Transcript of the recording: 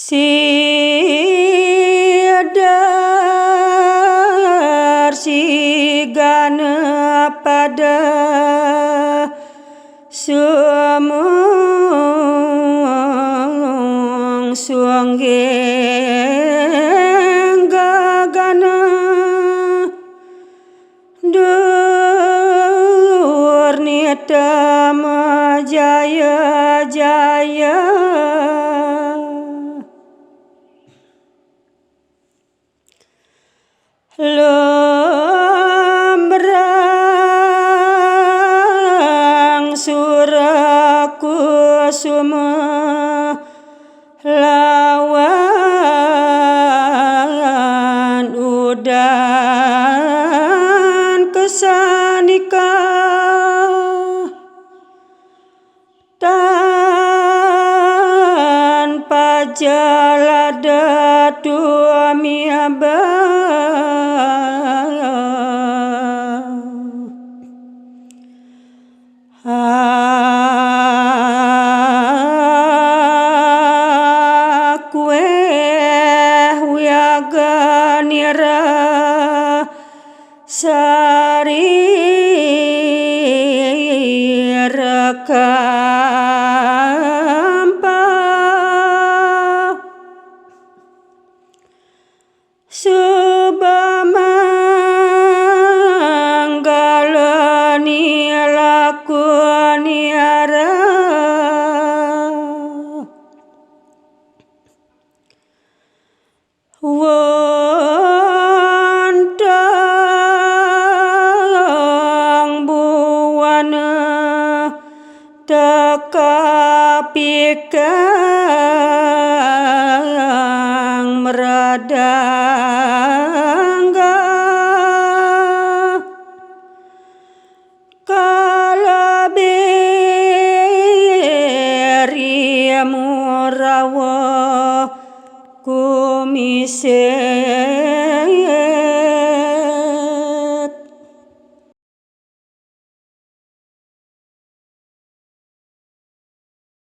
Siadar sigana pada sumung suanggeng gagana dur nitama jaya jaya lembrang surakusuma lawan udan kesanika tanpa jalada tua miaba nira sari rakampa subamangala nilakuniara tekapikang meradangga kalaberi murawa kumise